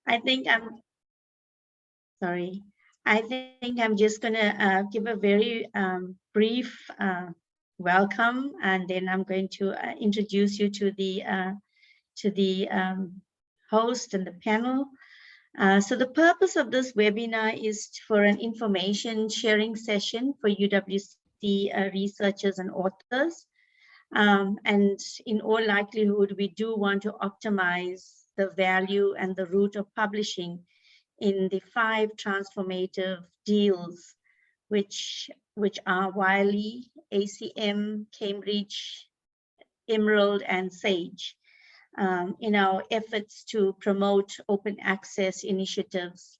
I think I'm just going to give a very brief welcome, and then I'm going to introduce you to the host and the panel. So the purpose of this webinar is for an information sharing session for UWC researchers and authors. And in all likelihood, we do want to optimize the value and the route of publishing in the 5 transformative deals, which are Wiley, ACM, Cambridge, Emerald, and SAGE, in our efforts to promote open access initiatives.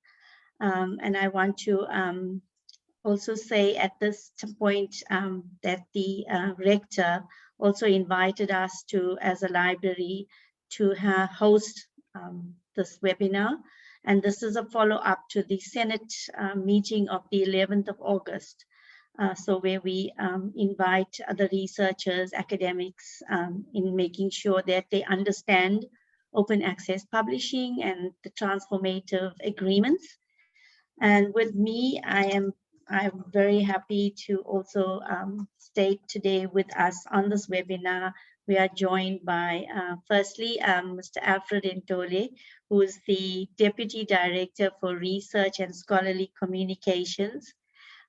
And I want to also say at this point that the rector also invited us to, as a library, to host this webinar. And this is a follow-up to the Senate meeting of the 11th of August. So where we invite other researchers, academics, in making sure that they understand open access publishing and the transformative agreements. And with me, I'm very happy to also state today with us on this webinar, we are joined by, firstly, Mr. Alfred Nqotole, who is the Deputy Director for Research and Scholarly Communications,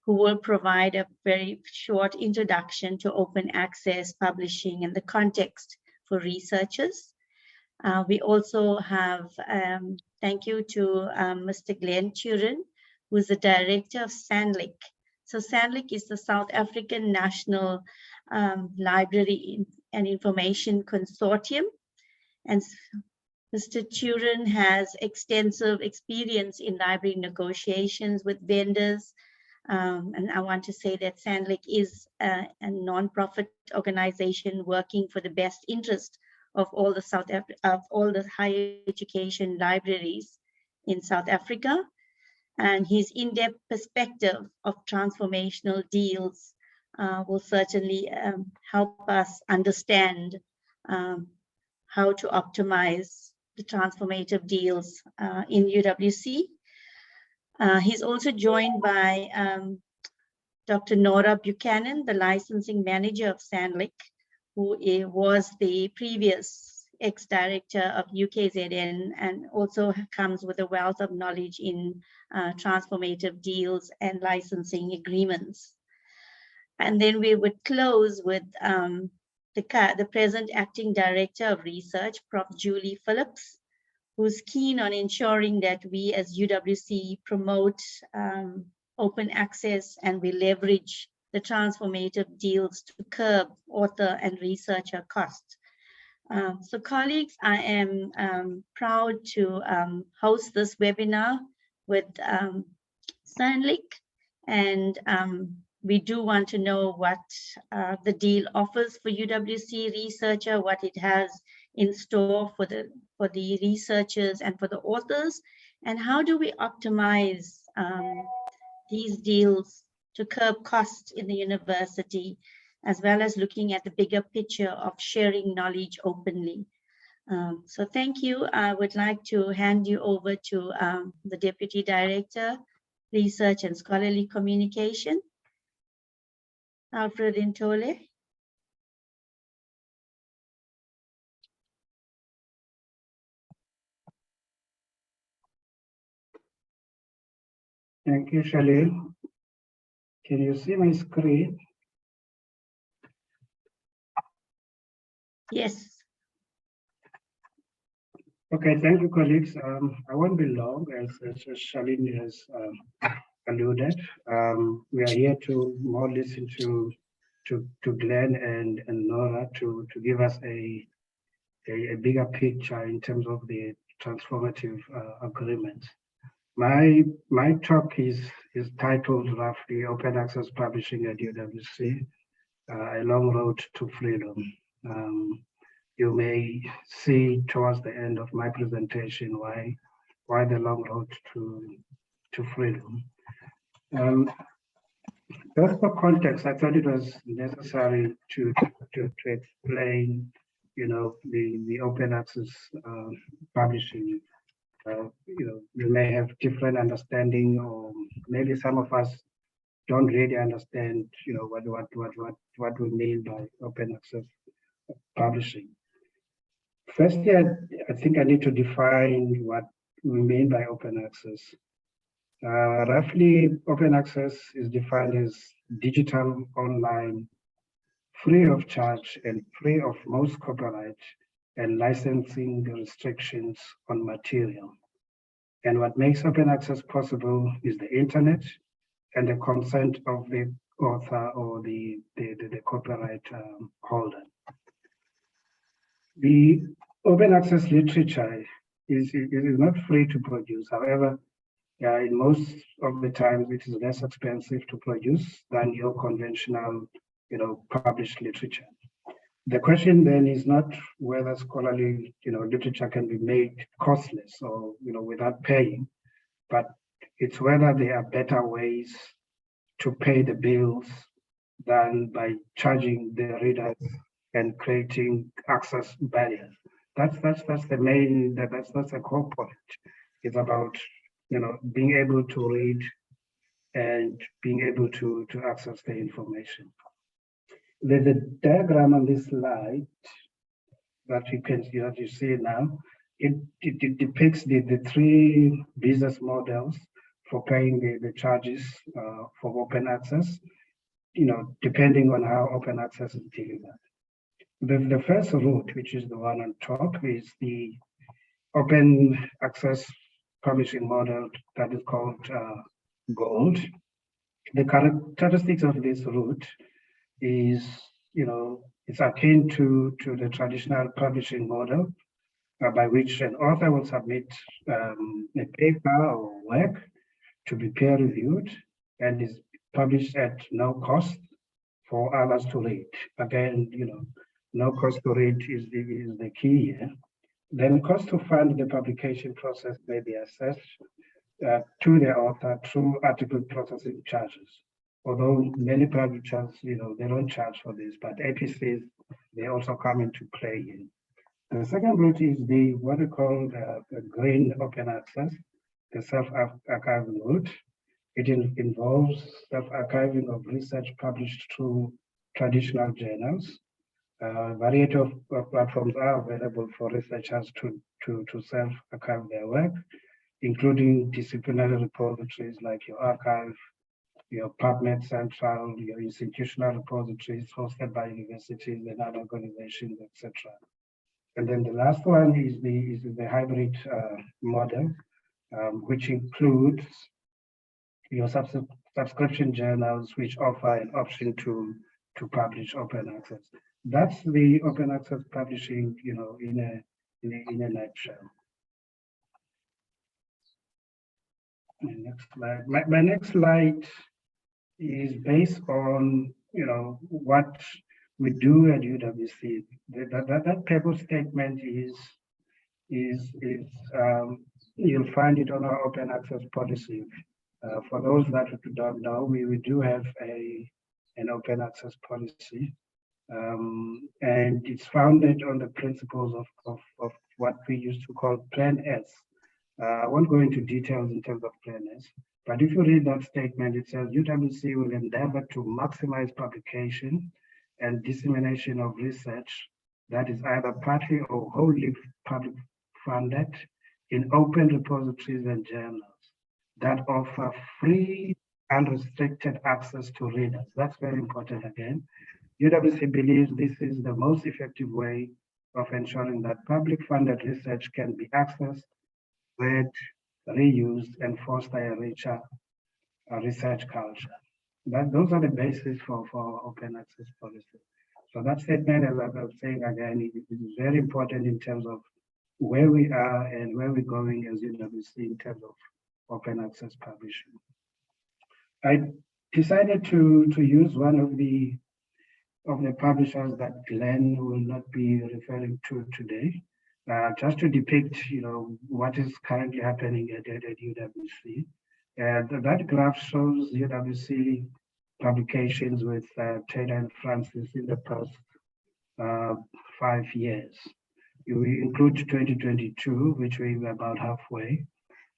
who will provide a very short introduction to open access publishing and the context for researchers. We also have, thank you to Mr. Glenn Truran, who is the Director of SANLlC. So SANLlC is the South African National Library and Information Consortium. And Mr. Truran has extensive experience in library negotiations with vendors. And I want to say that SANLlC is a non-profit organization working for the best interest of all the higher education libraries in South Africa. And his in-depth perspective of transformational deals will certainly help us understand how to optimize the transformative deals in UWC. He's also joined by Dr. Nora Buchanan, the licensing manager of SANLlC, who was the previous ex-director of UKZN and also comes with a wealth of knowledge in transformative deals and licensing agreements. And then we would close with the present acting director of research, Prof. Julie Phillips, who's keen on ensuring that we as UWC promote open access and we leverage the transformative deals to curb author and researcher costs. So colleagues, I am proud to host this webinar with SANLlC, and we do want to know what the deal offers for UWC researcher, what it has in store for the researchers and for the authors, and how do we optimize these deals to curb costs in the university, as well as looking at the bigger picture of sharing knowledge openly. So thank you. I would like to hand you over to the Deputy Director, Research and Scholarly Communication, Alfred Nqotole. Thank you, Shalil. Can you see my screen? Yes. Okay, thank you, colleagues. I won't be long, as Shalini has alluded. We are here to more listen to Glenn and Nora to give us a bigger picture in terms of the transformative agreement. My talk is titled roughly "Open Access Publishing at UWC: A Long Road to Freedom." You may see towards the end of my presentation why the long road to freedom. Just for context, I thought it was necessary to explain, the open access publishing we may have different understanding, or maybe some of us don't really understand, what we mean by open access publishing. Firstly, I think I need to define what we mean by open access. Roughly, open access is defined as digital, online, free of charge, and free of most copyright and licensing restrictions on material. And what makes open access possible is the internet and the consent of the author or the copyright holder. The open access literature is not free to produce. However, in most of the times, it is less expensive to produce than your conventional, published literature. The question then is not whether scholarly, literature can be made costless or, without paying, but it's whether there are better ways to pay the bills than by charging the readers and creating access barriers. That's the main, that's the core point. It's about, being able to read and being able to access the information. The diagram on this slide that you see now, it depicts the three business models for paying the charges for open access, depending on how open access is delivered. The first route, which is the one on top, is the open access publishing model that is called Gold. The characteristics of this route is, it's akin to the traditional publishing model by which an author will submit a paper or work to be peer reviewed and is published at no cost for others to read. Again, no cost to read is the key here. Then cost to fund the publication process may be assessed to the author through article processing charges. Although many publishers, they don't charge for this, but APCs, they also come into play in. The second route is what we call the green open access, the self-archiving route. It involves self-archiving of research published through traditional journals. A variety of platforms are available for researchers to self-archive their work, including disciplinary repositories like your archive, your PubMed Central, your institutional repositories hosted by universities and other organizations, etc. And then the last one is the hybrid model, which includes your subscription journals, which offer an option to publish open access. That's the open access publishing, in a nutshell. Next slide. My next slide is based on, what we do at UWC. That purpose statement is you'll find it on our open access policy. For those that don't know, we do have an open access policy, and it's founded on the principles of what we used to call Plan S. I won't go into details in terms of Plan S, but if you read that statement, it says UWC will endeavor to maximize publication and dissemination of research that is either partly or wholly public funded in open repositories and journals that offer free, unrestricted access to readers. That's very important again. UWC believes this is the most effective way of ensuring that public funded research can be accessed, read, reused, and foster a richer research culture. Those are the basis for open access policy. So that statement, as I was saying again, it is very important in terms of where we are and where we're going as UWC in terms of open access publishing. I decided to use one of the publishers that Glenn will not be referring to today, just to depict, what is currently happening at UWC. That graph shows UWC publications with Taylor and Francis in the past 5 years. we include 2022, which we were about halfway.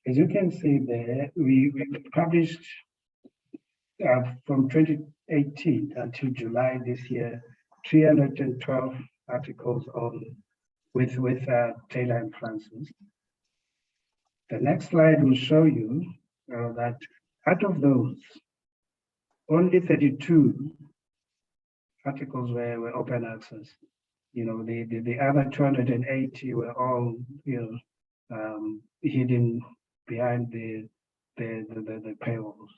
As you can see there, we published from 2018 until July this year, 312 articles on with Taylor and Francis. The next slide will show you that out of those, only 32 articles were open access. You know, the other 280 were all, you know, hidden behind the paywalls.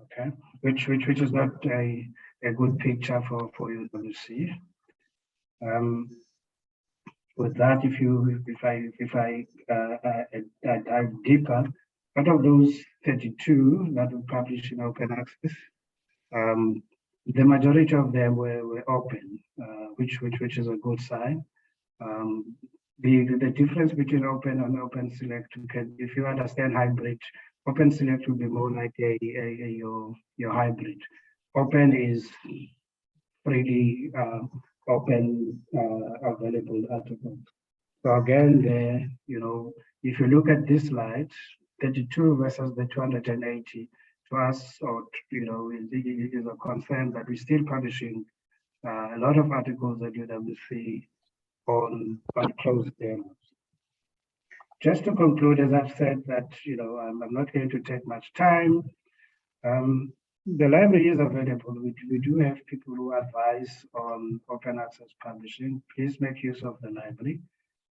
Okay, which is not a good picture for UWC. With that, if I dive deeper, out of those 32 that we published in open access, the majority of them were open, which is a good sign. The difference between open and open select, if you understand hybrid, open select will be more like your hybrid. Open is freely open available articles. So again, there, you know, if you look at this slide, 32 versus the 280, to us, or you know, is a concern that we're still publishing a lot of articles at UWC on closed journals. Just to conclude, as I've said, that you know, I'm not going to take much time. The library is available. We do have people who advise on open access publishing. Please make use of the library.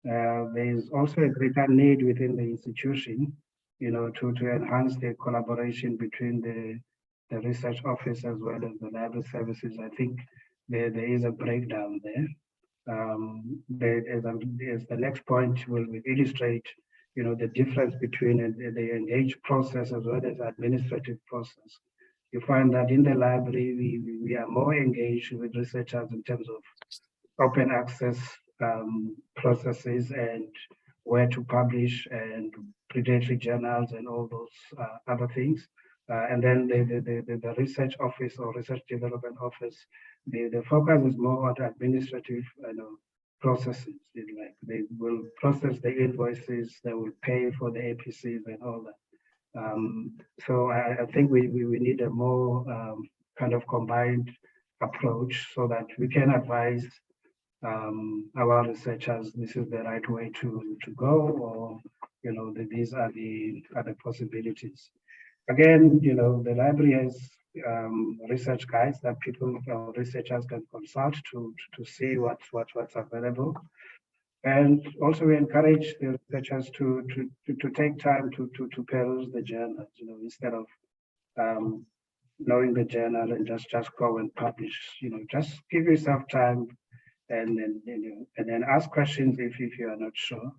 There is also a greater need within the institution, you know, to enhance the collaboration between the research office as well as the library services. I think there is a breakdown there. As the next point will illustrate, you know, the difference between the engaged process as well as administrative process. You find that in the library, we are more engaged with researchers in terms of open access processes and where to publish and predatory journals and all those other things. And then the research office or research development office, the focus is more on administrative processes. Like they will process the invoices, they will pay for the APCs and all that. So I think we need a more kind of combined approach so that we can advise our researchers this is the right way to go, or you know, these are the other possibilities. Again, you know, the library has research guides that people, researchers can consult to see what's available. And also we encourage the researchers to take time to peruse the journals, you know, instead of knowing the journal and just go and publish. You know, just give yourself time and then ask questions if you are not sure.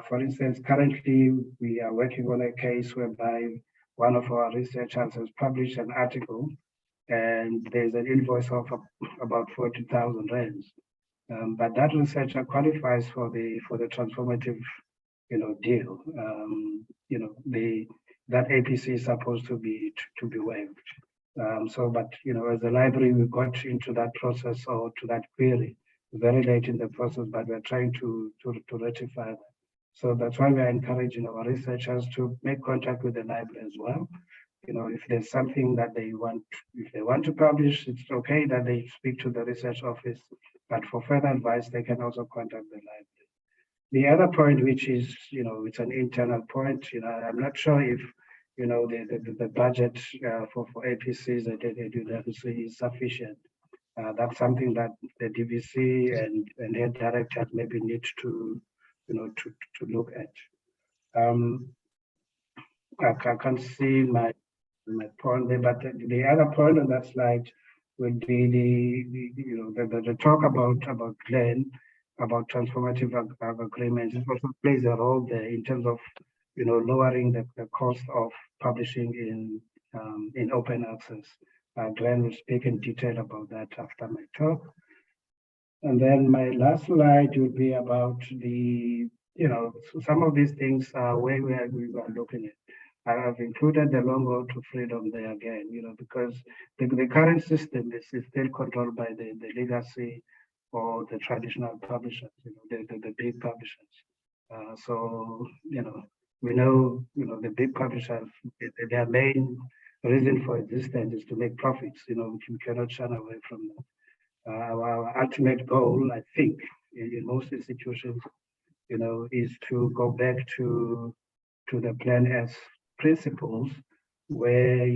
For instance, currently we are working on a case whereby one of our researchers has published an article and there's an invoice of about 40,000 rands. But that researcher qualifies for the transformative, you know, deal. You know, that APC is supposed to be waived. But you know, as a library, we got into that process or to that query very late in the process, but we're trying to rectify that. So that's why we're encouraging our researchers to make contact with the library as well. You know, if there's something that they want, if they want to publish, it's okay that they speak to the research office, but for further advice, they can also contact the library. The other point, which is, you know, it's an internal point, you know, I'm not sure if, you know, the budget for APCs at UWC is sufficient. That's something that the DVC and head directors maybe need to, you know, to look at. I can't see my point there, but the other point on that slide would be the talk about Glenn, about transformative agreements. It also plays a role there in terms of, you know, lowering the cost of publishing in open access. Glenn will speak in detail about that after my talk. And then my last slide will be about the, you know, some of these things are where we are looking at. I have included the long road to freedom there again, you know, because the current system is still controlled by the legacy for the traditional publishers, the big publishers. So, we know, the big publishers, their main reason for existence is to make profits, which we cannot shun away from that. Our ultimate goal, I think, in most institutions, is to go back to the Plan S principles, where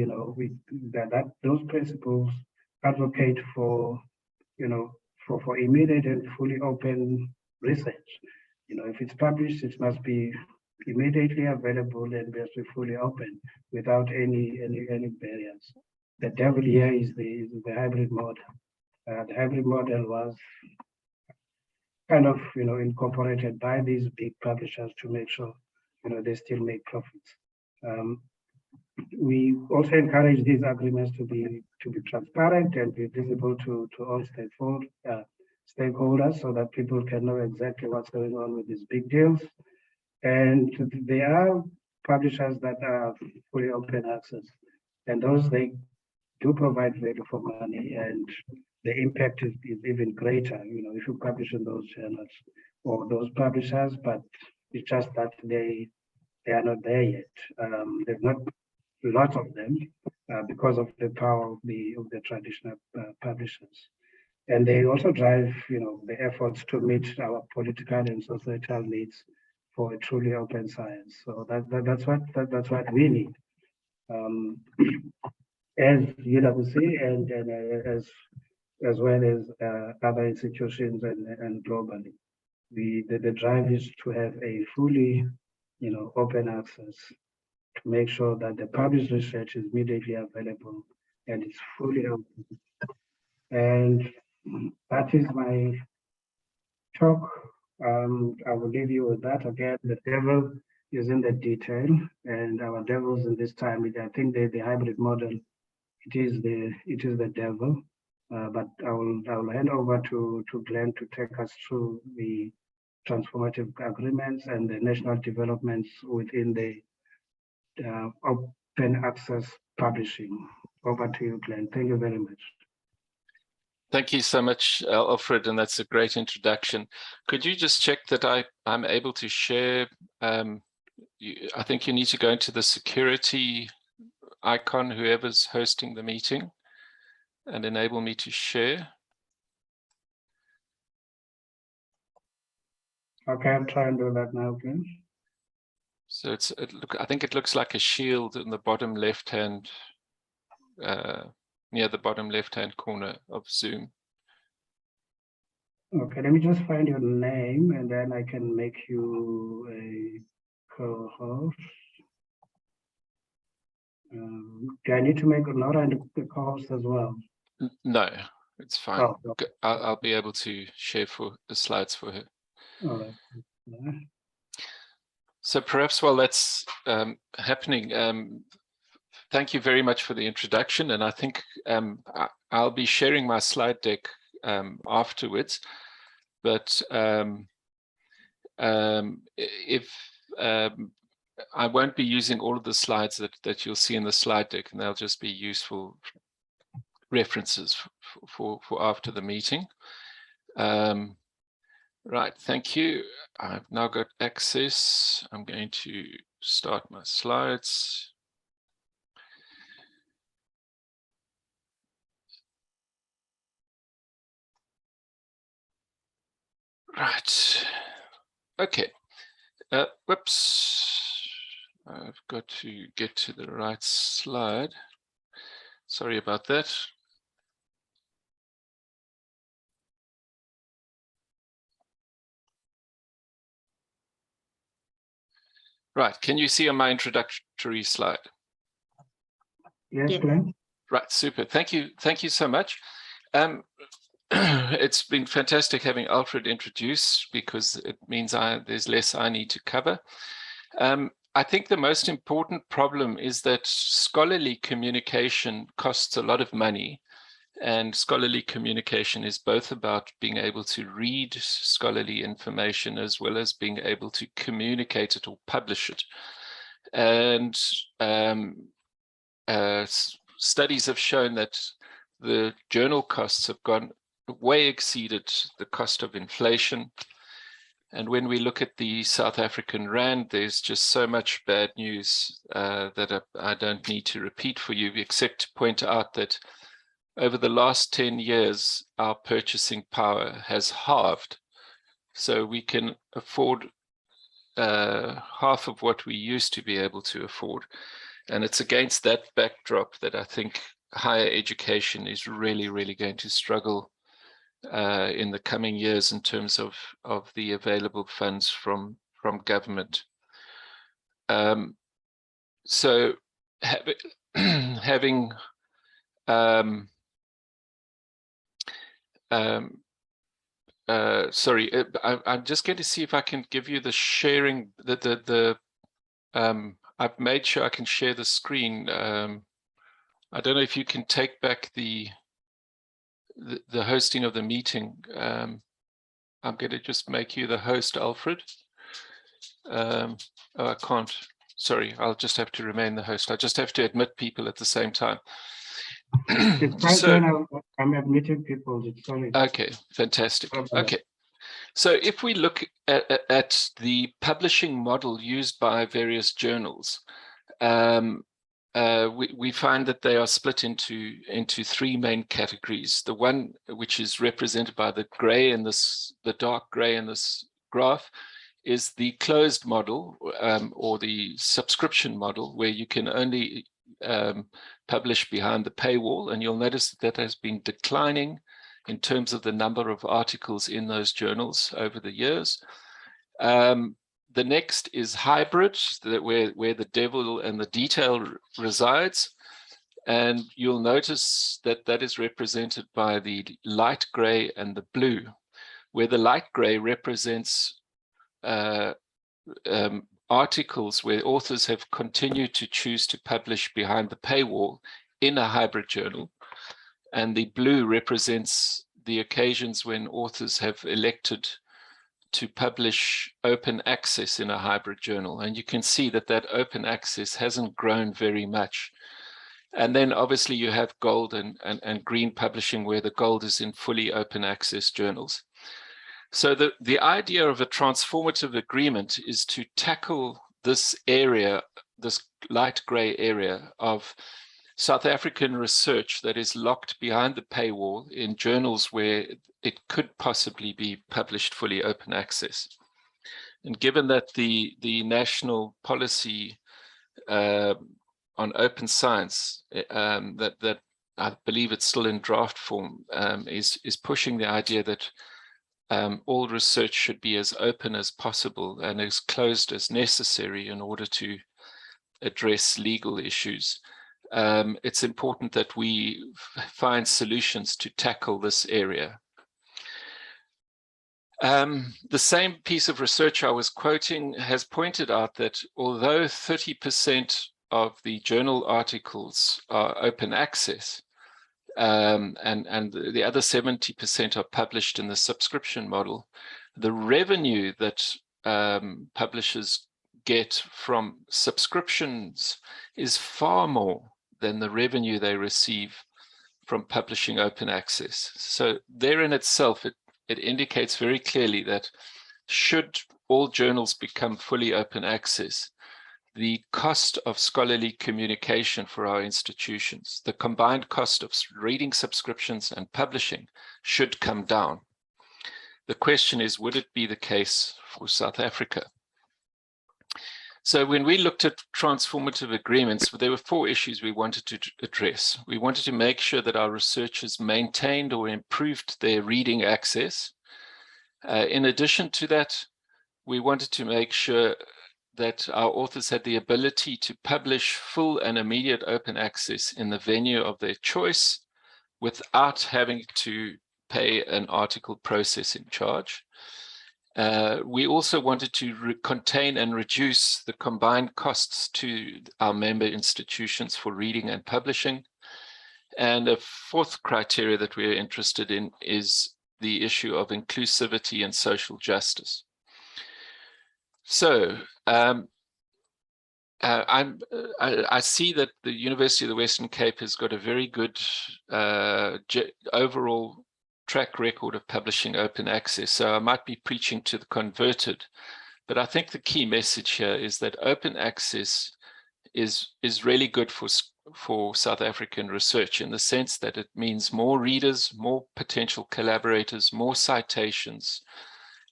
those principles advocate for for immediate and fully open research. If it's published, it must be immediately available and must be fully open without any barriers. The devil here is the hybrid model. The hybrid model was kind of incorporated by these big publishers to make sure they still make profits. We also encourage these agreements to be transparent and be visible to all stakeholders, so that people can know exactly what's going on with these big deals. And there are publishers that are fully open access, and those, they do provide value for money, and the impact is even greater, if you publish in those journals or those publishers, but it's just that they are not there yet. There's not lots of them because of the power of the traditional publishers. And they also drive, the efforts to meet our political and societal needs for a truly open science. So that's what we need. As UWC and as well as other institutions and globally, the drive is to have a fully, open access, to make sure that the published research is immediately available and it's fully open. And that is my talk. I will leave you with that. Again, the devil is in the detail, and our devils in this time, I think the hybrid model, it is the devil. But I will hand over to Glenn to take us through the transformative agreements and the national developments within the open access publishing. Over to you, Glenn. Thank you very much. Thank you so much, Alfred, and that's a great introduction. Could you just check that I'm able to share? I think you need to go into the security icon, whoever's hosting the meeting, and enable me to share. Okay, I'll try and do that now, Glenn. So I think it looks like a shield in the bottom left-hand, near the bottom left-hand corner of Zoom. Okay, let me just find your name, and then I can make you a co-host. Do I need to make Nora and the co-host as well? No, it's fine. Oh, okay. I'll be able to share for the slides for her. All right. Yeah. So perhaps while that's happening, thank you very much for the introduction. And I think I'll be sharing my slide deck afterwards. But if I won't be using all of the slides that you'll see in the slide deck, and they'll just be useful references for after the meeting. Right, thank you. I've now got access. I'm going to start my slides. Right, okay. Whoops, I've got to get to the right slide. Sorry about that. Right, can you see on my introductory slide? Yes, Glenn. Right, super. Thank you so much. It's been fantastic having Alfred introduce, because it means there's less I need to cover. I think the most important problem is that scholarly communication costs a lot of money, and scholarly communication is both about being able to read scholarly information as well as being able to communicate it or publish it. And studies have shown that the journal costs have gone way exceeded the cost of inflation. And when we look at the South African rand, there's just so much bad news that I don't need to repeat for you, except to point out that over the last 10 years, our purchasing power has halved. So we can afford half of what we used to be able to afford. And it's against that backdrop that I think higher education is really, really going to struggle in the coming years in terms of the available funds from government. So having sorry, I'm just going to see if I can give you the sharing, I've made sure I can share the screen. I don't know if you can take back the hosting of the meeting. I'm going to just make you the host, Alfred. Oh, I can't. Sorry, I'll just have to remain the host. I just have to admit people at the same time. So, I'm admitting people. Okay, fantastic. Okay, so if we look at the publishing model used by various journals, we find that they are split into three main categories. The one which is represented by the gray and the dark gray in this graph is the closed model or the subscription model, where you can only publish behind the paywall, and you'll notice that has been declining in terms of the number of articles in those journals over the years. The next is hybrid, where the devil and the detail resides. And you'll notice that that is represented by the light gray and the blue, where the light gray represents articles where authors have continued to choose to publish behind the paywall in a hybrid journal. And the blue represents the occasions when authors have elected to publish open access in a hybrid journal. And you can see that that open access hasn't grown very much. And then obviously you have gold and green publishing, where the gold is in fully open access journals. So the idea of a transformative agreement is to tackle this area, this light gray area of South African research that is locked behind the paywall in journals where it could possibly be published fully open access. And given that the national policy on open science that I believe it's still in draft form is pushing the idea that all research should be as open as possible and as closed as necessary in order to address legal issues. It's important that we find solutions to tackle this area. The same piece of research I was quoting has pointed out that although 30% of the journal articles are open access, and the other 70% are published in the subscription model, the revenue that publishers get from subscriptions is far more than the revenue they receive from publishing open access. So there in itself, it indicates very clearly that should all journals become fully open access, the cost of scholarly communication for our institutions, the combined cost of reading subscriptions and publishing, should come down. The question is, would it be the case for South Africa? So when we looked at transformative agreements, there were 4 issues we wanted to address. We wanted to make sure that our researchers maintained or improved their reading access. In addition to that, we wanted to make sure that our authors had the ability to publish full and immediate open access in the venue of their choice without having to pay an article processing charge. We also wanted to contain and reduce the combined costs to our member institutions for reading and publishing. And a 4th criteria that we're interested in is the issue of inclusivity and social justice. So I see that the University of the Western Cape has got a very good overall track record of publishing open access. So I might be preaching to the converted, but I think the key message here is that open access is really good for South African research, in the sense that it means more readers, more potential collaborators, more citations,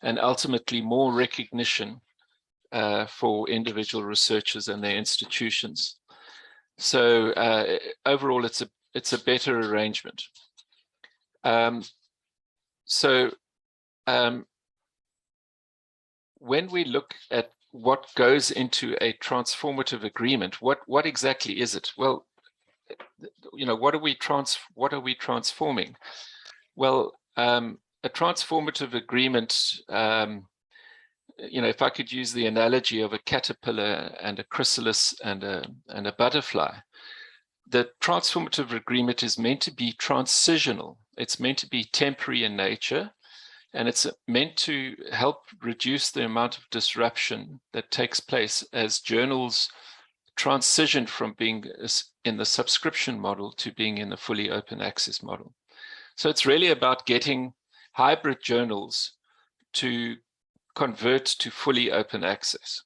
and ultimately more recognition for individual researchers and their institutions. So overall, it's a better arrangement. When we look at what goes into a transformative agreement, what exactly is it? Well, you know, what are we transforming? Well, a transformative agreement, you know, if I could use the analogy of a caterpillar and a chrysalis and a butterfly, the transformative agreement is meant to be transitional. It's meant to be temporary in nature, and it's meant to help reduce the amount of disruption that takes place as journals transition from being in the subscription model to being in the fully open access model. So it's really about getting hybrid journals to convert to fully open access.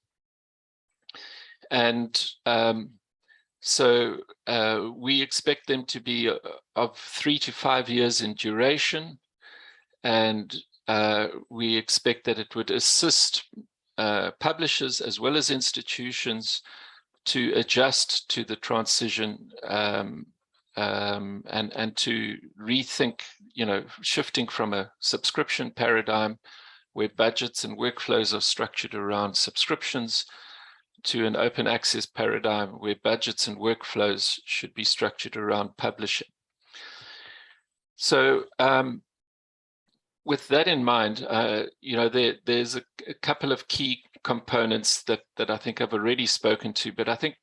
And so we expect them to be of 3 to 5 years in duration, and we expect that it would assist publishers as well as institutions to adjust to the transition and to rethink, you know, shifting from a subscription paradigm where budgets and workflows are structured around subscriptions to an open access paradigm where budgets and workflows should be structured around publishing. So with that in mind, you know, there's a couple of key components that I think I've already spoken to, but I think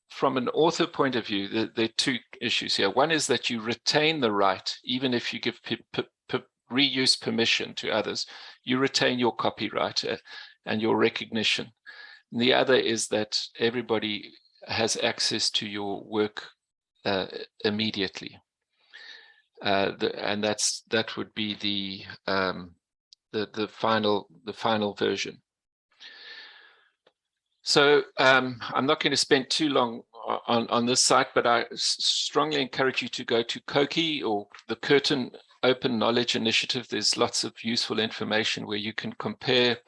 from an author point of view, there are two issues here. One is that you retain the right, even if you give reuse permission to others, you retain your copyright and your recognition. And the other is that everybody has access to your work immediately. And that would be the final version. So I'm not going to spend too long on this site, but I strongly encourage you to go to COKI or the Curtin Open Knowledge Initiative. There's lots of useful information where you can compare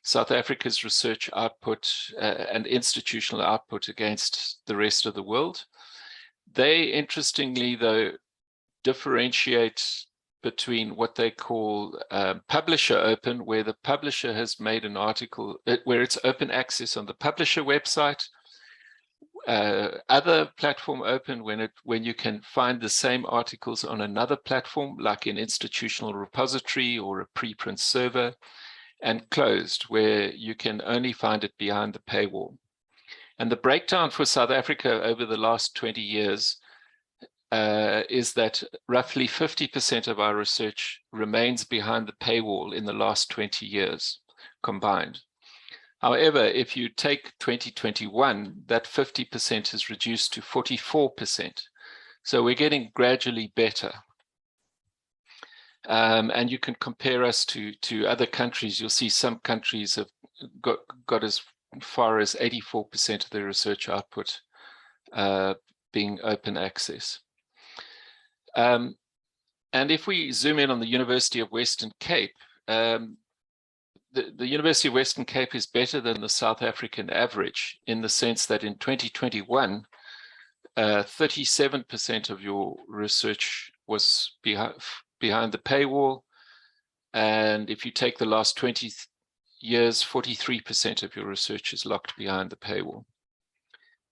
South Africa's research output and institutional output against the rest of the world. They, interestingly, though, differentiate between what they call publisher open, where the publisher has made an article, where it's open access on the publisher website. Other platform open, when you can find the same articles on another platform, like an institutional repository or a preprint server. And closed, where you can only find it behind the paywall. And the breakdown for South Africa over the last 20 years is that roughly 50% of our research remains behind the paywall in the last 20 years combined. However, if you take 2021, that 50% has reduced to 44%. So we're getting gradually better. And you can compare us to other countries. You'll see some countries have got as far as 84% of their research output being open access. And if we zoom in on the University of Western Cape, the University of Western Cape is better than the South African average in the sense that in 2021, 37% of your research was behind the paywall. And if you take the last 20 years, 43% of your research is locked behind the paywall.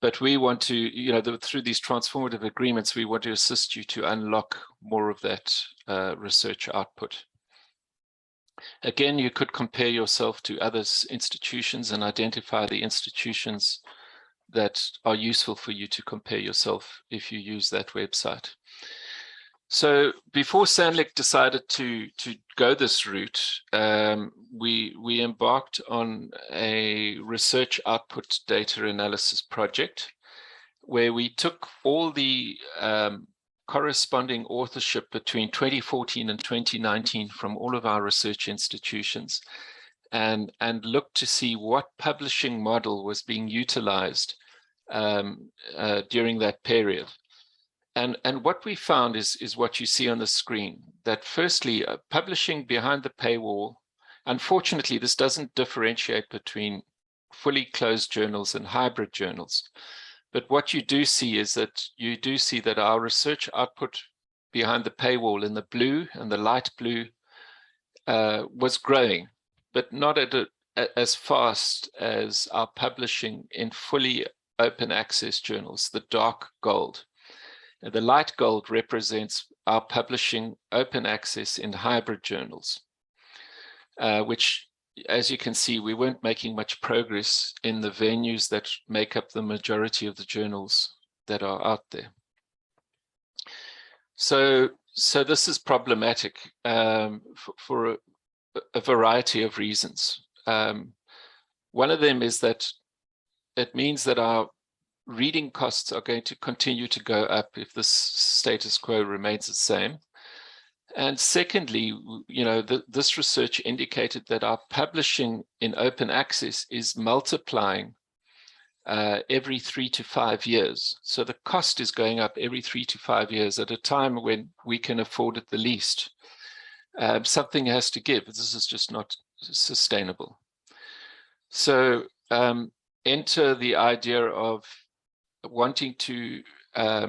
But we want to, you know, through these transformative agreements, we want to assist you to unlock more of that research output. Again, you could compare yourself to other institutions and identify the institutions that are useful for you to compare yourself if you use that website. So before SANLlC decided to go this route, we embarked on a research output data analysis project where we took all the corresponding authorship between 2014 and 2019 from all of our research institutions and looked to see what publishing model was being utilized during that period. And what we found is what you see on the screen, that firstly, publishing behind the paywall, unfortunately, this doesn't differentiate between fully closed journals and hybrid journals. But what you do see is that you do see that our research output behind the paywall in the blue and the light blue was growing, but not as fast as our publishing in fully open access journals, the dark gold. And the light gold represents our publishing open access in hybrid journals, which, as you can see, we weren't making much progress in the venues that make up the majority of the journals that are out there. So this is problematic for a variety of reasons. One of them is that it means that our reading costs are going to continue to go up if this status quo remains the same. And secondly, you know, this research indicated that our publishing in open access is multiplying every 3 to 5 years. So the cost is going up every 3 to 5 years at a time when we can afford it the least. Something has to give. This is just not sustainable. So enter the idea of wanting to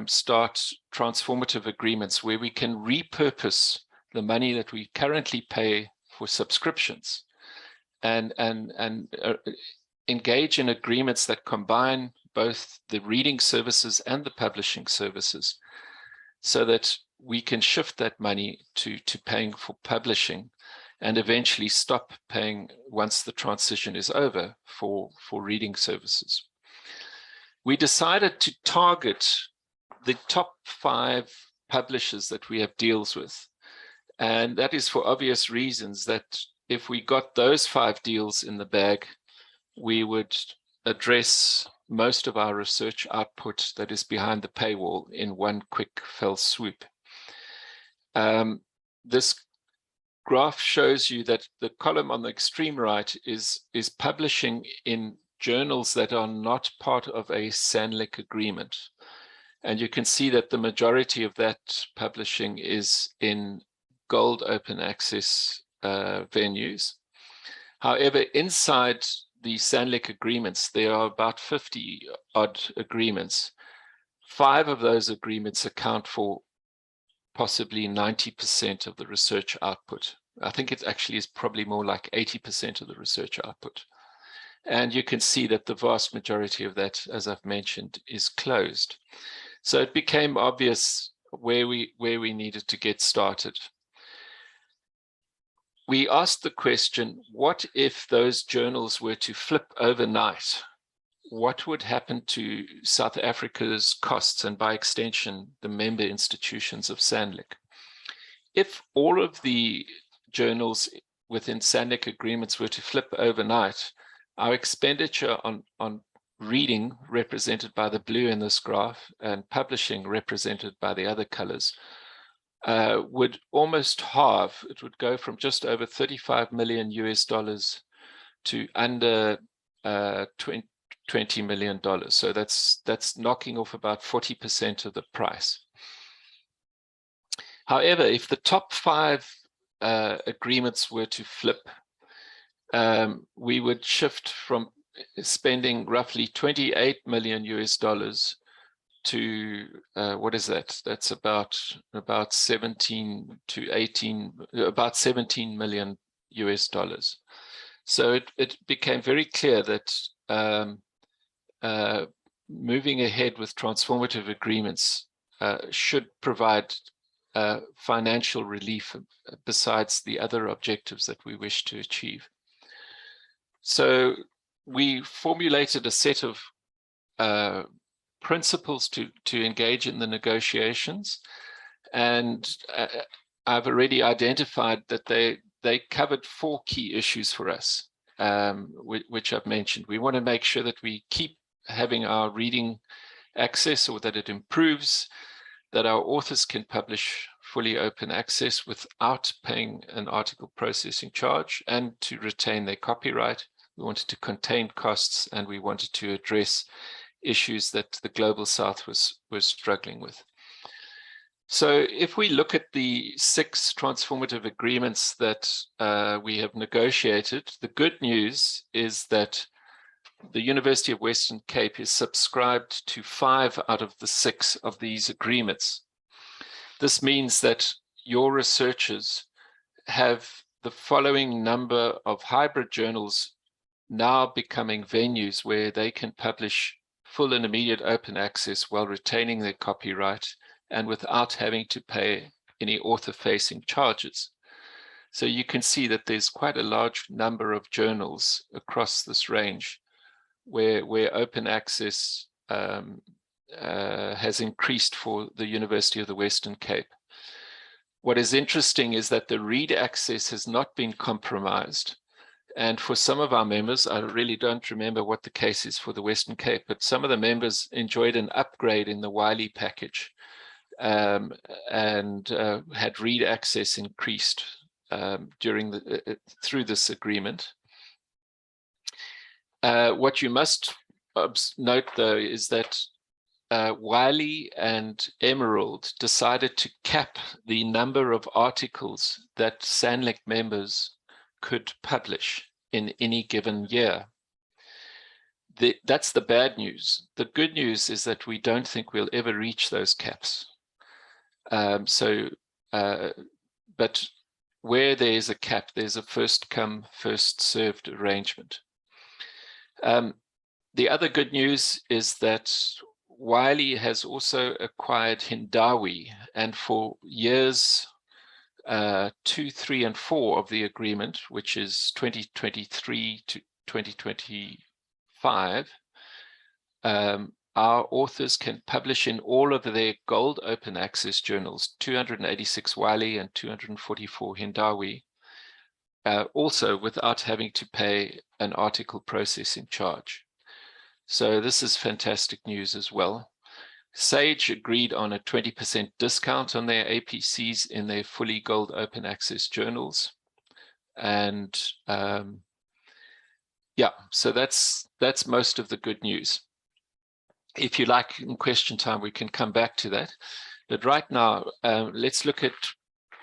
start transformative agreements where we can repurpose the money that we currently pay for subscriptions and engage in agreements that combine both the reading services and the publishing services so that we can shift that money to paying for publishing and eventually stop paying once the transition is over for reading services. We decided to target the top 5 publishers that we have deals with. And that is for obvious reasons, that if we got those 5 deals in the bag, we would address most of our research output that is behind the paywall in one quick fell swoop. This graph shows you that the column on the extreme right is publishing in journals that are not part of a SANLlC agreement. And you can see that the majority of that publishing is in gold open access venues. However, inside the SANLlC agreements, there are about 50 odd agreements. 5 of those agreements account for possibly 90% of the research output. I think it actually is probably more like 80% of the research output. And you can see that the vast majority of that, as I've mentioned, is closed. So it became obvious where we needed to get started. We asked the question, what if those journals were to flip overnight? What would happen to South Africa's costs and by extension, the member institutions of SANLlC? If all of the journals within SANLlC agreements were to flip overnight, our expenditure on reading, represented by the blue in this graph, and publishing, represented by the other colors, would almost halve. It would go from just over $35 million to under $20 million. So that's knocking off about 40% of the price. However, if the top 5 agreements were to flip, we would shift from spending roughly $28 million to what is that? That's about 17 to 18, about $17 million. So it became very clear that moving ahead with transformative agreements should provide financial relief besides the other objectives that we wish to achieve. So we formulated a set of principles to engage in the negotiations, and I've already identified that they covered 4 key issues for us, which I've mentioned. We want to make sure that we keep having our reading access, or that it improves. that our authors can publish fully open access without paying an article processing charge, and to retain their copyright. We wanted to contain costs, and we wanted to address issues that the Global South was struggling with. So if we look at the 6 transformative agreements that we have negotiated, the good news is that the University of Western Cape is subscribed to 5 out of the 6 of these agreements. This means that your researchers have the following number of hybrid journals now becoming venues where they can publish full and immediate open access while retaining their copyright and without having to pay any author-facing charges. So you can see that there's quite a large number of journals across this range where open access has increased for the University of the Western Cape. What is interesting is that the read access has not been compromised. And for some of our members, I really don't remember what the case is for the Western Cape, but some of the members enjoyed an upgrade in the Wiley package and had read access increased through this agreement. What you must note, though, is that Wiley and Emerald decided to cap the number of articles that SANLlC members could publish in any given year. That's the bad news. The good news is that we don't think we'll ever reach those caps. But where there's a cap, there's a first come, first served arrangement. The other good news is that Wiley has also acquired Hindawi, and for years 2, 3, and 4 of the agreement, which is 2023 to 2025, our authors can publish in all of their gold open access journals, 286 Wiley and 244 Hindawi, also without having to pay an article processing charge. So this is fantastic news as well. Sage agreed on a 20% discount on their APCs in their fully gold open access journals. And yeah, so that's most of the good news. If you like, in question time, we can come back to that. But right now, let's look at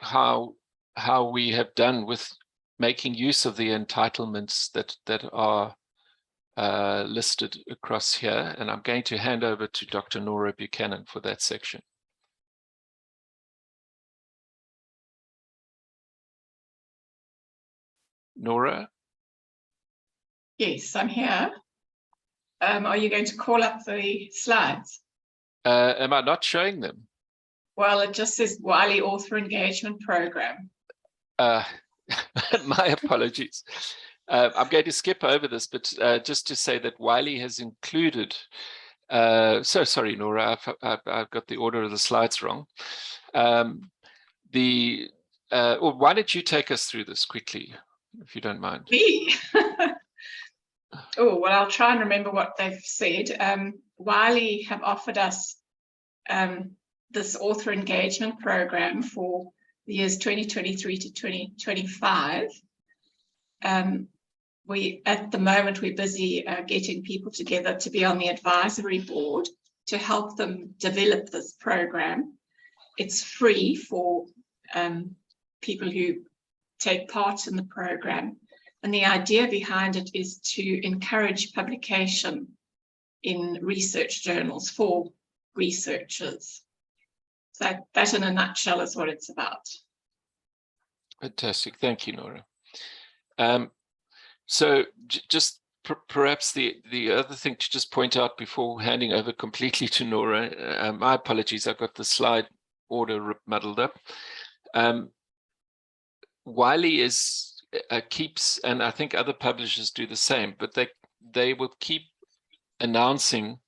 how we have done with making use of the entitlements that are listed across here. And I'm going to hand over to Dr. Nora Buchanan for that section. Nora? Yes, I'm here. Are you going to call up the slides? Am I not showing them? Well, it just says Wiley Author Engagement Program. My apologies. I'm going to skip over this, but just to say that Wiley has included, so sorry, Nora, I've got the order of the slides wrong. Why don't you take us through this quickly, if you don't mind? Me? Oh, well, I'll try and remember what they've said. Wiley have offered us this author engagement program for the years 2023 to 2025. At the moment, we're busy getting people together to be on the advisory board to help them develop this program. It's free for people who take part in the program. And the idea behind it is to encourage publication in research journals for researchers. So that in a nutshell is what it's about. Fantastic. Thank you, Nora. So just perhaps the other thing to just point out before handing over completely to Nora, my apologies, I've got the slide order muddled up. Wiley keeps, and I think other publishers do the same, but they will keep announcing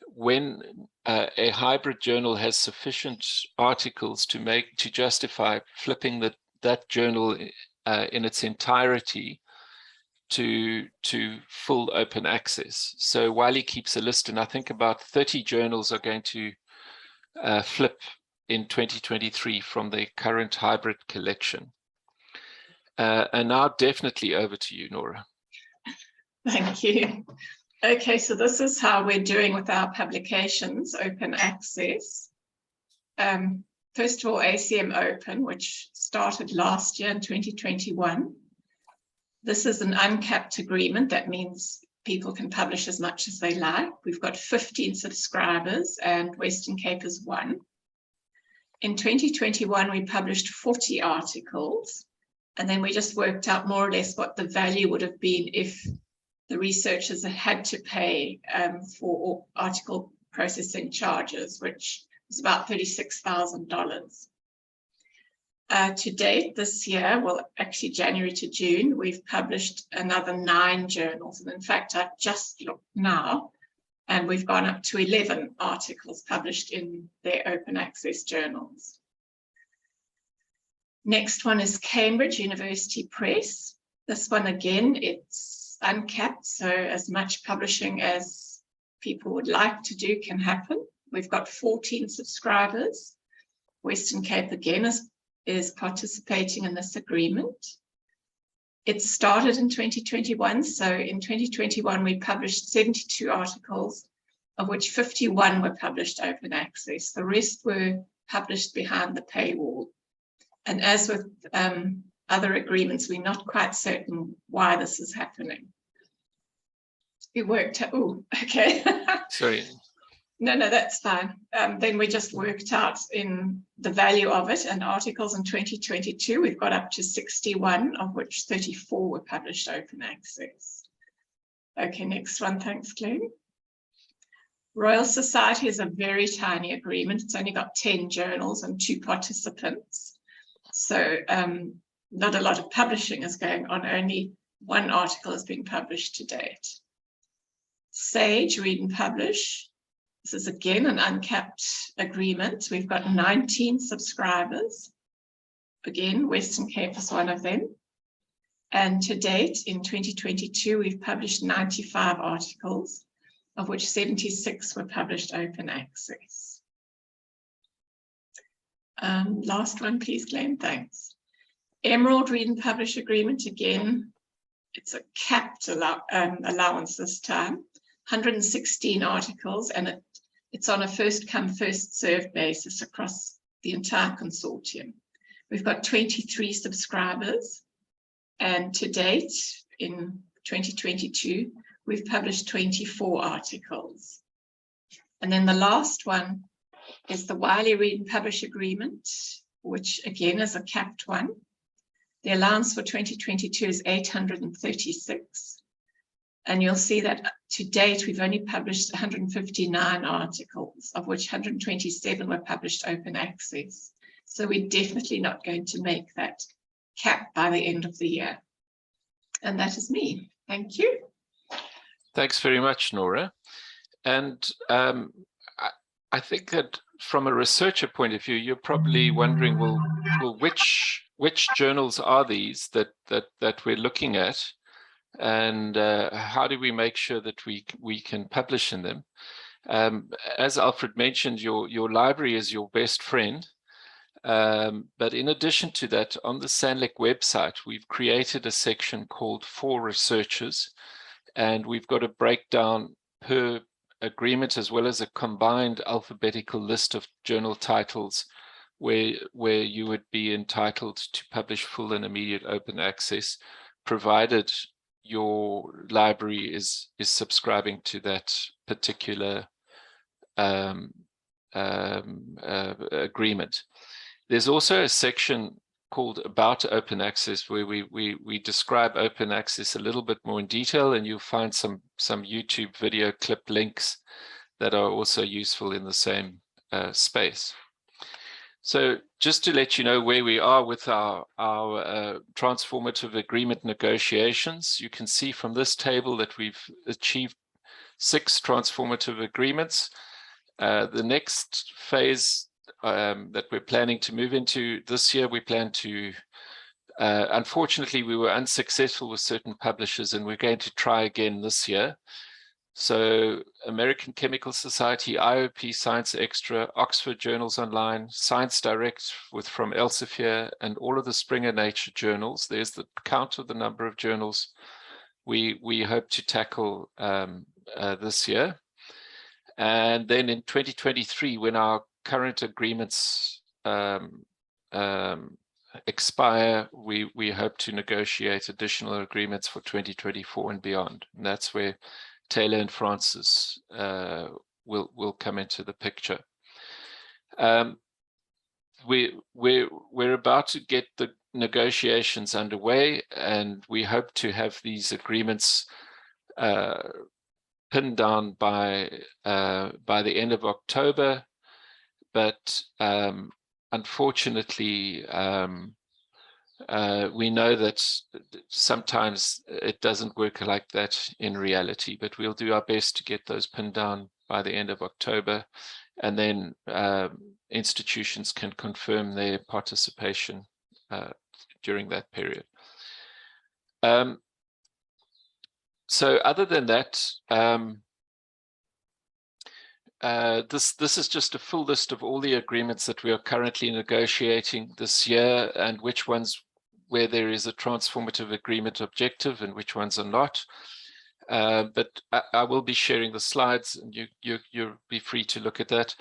when a hybrid journal has sufficient articles to justify flipping that journal in its entirety to full open access. So Wiley keeps a list, and I think about 30 journals are going to flip in 2023 from the current hybrid collection. And now definitely over to you, Nora. Thank you. Okay, so this is how we're doing with our publications, open access. First of all, ACM Open, which started last year in 2021. This is an uncapped agreement. That means people can publish as much as they like. We've got 15 subscribers and Western Cape is one. In 2021, we published 40 articles, and then we just worked out more or less what the value would have been if the researchers had to pay for article processing charges, which was about $36,000. To date this year, well, actually January to June, we've published another 9 journals. And in fact, I've just looked now, and we've gone up to 11 articles published in their open access journals. Next one is Cambridge University Press. This one, again, it's uncapped, so as much publishing as people would like to do can happen. We've got 14 subscribers. Western Cape, again, is participating in this agreement. It started in 2021, so in 2021 we published 72 articles, of which 51 were published open access. The rest were published behind the paywall. And as with other agreements, we're not quite certain why this is happening. We worked out, oh, okay. Sorry. No, that's fine. Then we just worked out in the value of it, and articles in 2022, we've got up to 61, of which 34 were published open access. Okay, next one, thanks, Glenn. Royal Society is a very tiny agreement. It's only got 10 journals and 2 participants. So not a lot of publishing is going on, only 1 article has been published to date. Sage, Read and Publish. This is again an uncapped agreement. We've got 19 subscribers. Again, Western Cape is one of them. And to date, in 2022, we've published 95 articles, of which 76 were published open access. Last one, please, Glenn, thanks. Emerald Read and Publish agreement, again, it's a capped allowance this time. 116 articles, and it's on a first come, first served basis across the entire consortium. We've got 23 subscribers, and to date, in 2022, we've published 24 articles. And then the last one is the Wiley Read and Publish agreement, which again is a capped one. The allowance for 2022 is 836. And you'll see that to date, we've only published 159 articles, of which 127 were published open access. So we're definitely not going to make that cap by the end of the year. And that is me. Thank you. Thanks very much, Nora. And I think that from a researcher point of view, you're probably wondering, well which journals are these that we're looking at? And how do we make sure that we can publish in them? As Alfred mentioned, your library is your best friend. But in addition to that, on the SANLlC website, we've created a section called For Researchers, and we've got a breakdown per agreement as well as a combined alphabetical list of journal titles where you would be entitled to publish full and immediate open access, provided your library is subscribing to that particular agreement. There's also a section called About Open Access where we describe open access a little bit more in detail, and you'll find some YouTube video clip links that are also useful in the same space. So just to let you know where we are with our transformative agreement negotiations, you can see from this table that we've achieved 6 transformative agreements. The next phase that we're planning to move into this year, we plan to, unfortunately, we were unsuccessful with certain publishers, and we're going to try again this year. So American Chemical Society, IOP, Science Extra, Oxford Journals Online, Science Direct from Elsevier, and all of the Springer Nature journals. There's the count of the number of journals we hope to tackle this year. And then in 2023, when our current agreements expire, we hope to negotiate additional agreements for 2024 and beyond. And that's where Taylor and Francis will come into the picture. We're about to get the negotiations underway, and we hope to have these agreements pinned down by the end of October. But unfortunately, we know that sometimes it doesn't work like that in reality, but we'll do our best to get those pinned down by the end of October, and then institutions can confirm their participation during that period. So other than that, this is just a full list of all the agreements that we are currently negotiating this year, and which ones where there is a transformative agreement objective and which ones are not. But I will be sharing the slides, and you'll be free to look at that.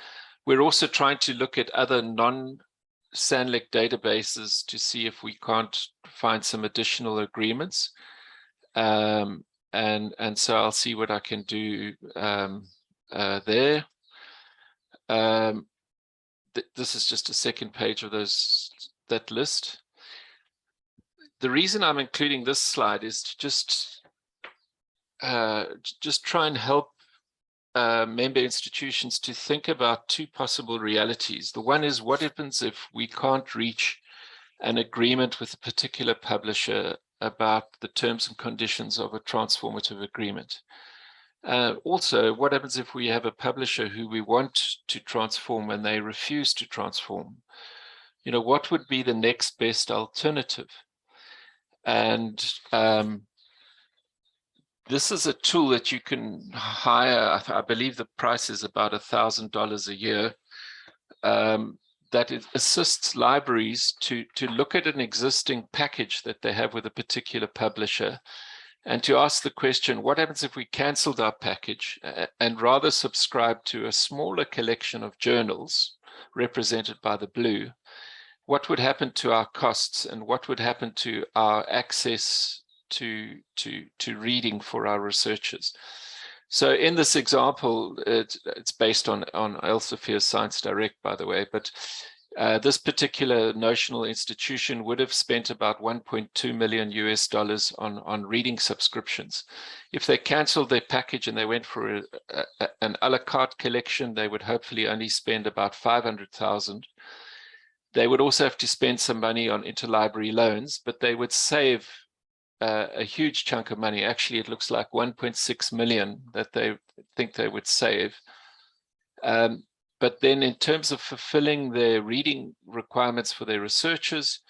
We're also trying to look at other non-SANLlC databases to see if we can't find some additional agreements. And so I'll see what I can do there. This is just a second page of that list. The reason I'm including this slide is to just try and help member institutions to think about two possible realities. The one is, what happens if we can't reach an agreement with a particular publisher about the terms and conditions of a transformative agreement? Also, what happens if we have a publisher who we want to transform and they refuse to transform? You know, what would be the next best alternative? And this is a tool that you can hire. I believe the price is about $1,000 a year. That it assists libraries to look at an existing package that they have with a particular publisher, and to ask the question, what happens if we canceled our package and rather subscribe to a smaller collection of journals represented by the blue? What would happen to our costs, and what would happen to our access to reading for our researchers? So in this example, it's based on Elsevier's Science Direct, by the way, but this particular notional institution would have spent about $1.2 million on reading subscriptions. If they canceled their package and they went for an a la carte collection, they would hopefully only spend about $500,000. They would also have to spend some money on interlibrary loans, but they would save a huge chunk of money. Actually, it looks like 1.6 million that they think they would save. But then in terms of fulfilling their reading requirements for their researchers,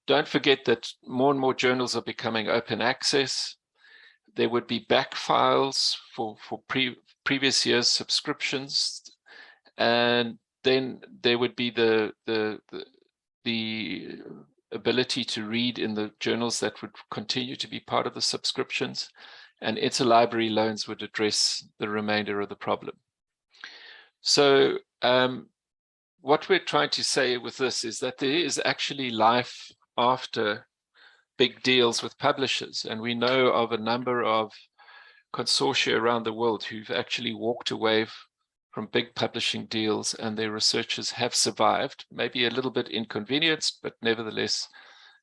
don't forget that more and more journals are becoming open access. There would be back files for previous year's subscriptions. And then there would be the ability to read in the journals that would continue to be part of the subscriptions, and interlibrary loans would address the remainder of the problem. So what we're trying to say with this is that there is actually life after big deals with publishers, and we know of a number of consortia around the world who've actually walked away from big publishing deals, and their researchers have survived, maybe a little bit inconvenienced, but nevertheless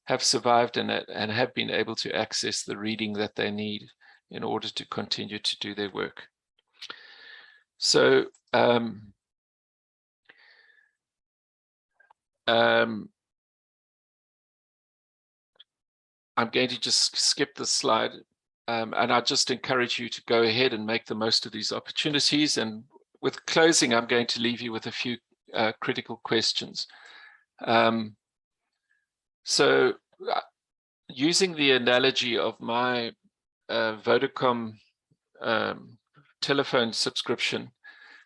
have survived and have been able to access the reading that they need in order to continue to do their work. So I'm going to just skip this slide, and I just encourage you to go ahead and make the most of these opportunities. And with closing, I'm going to leave you with a few critical questions. So using the analogy of my Vodacom telephone subscription,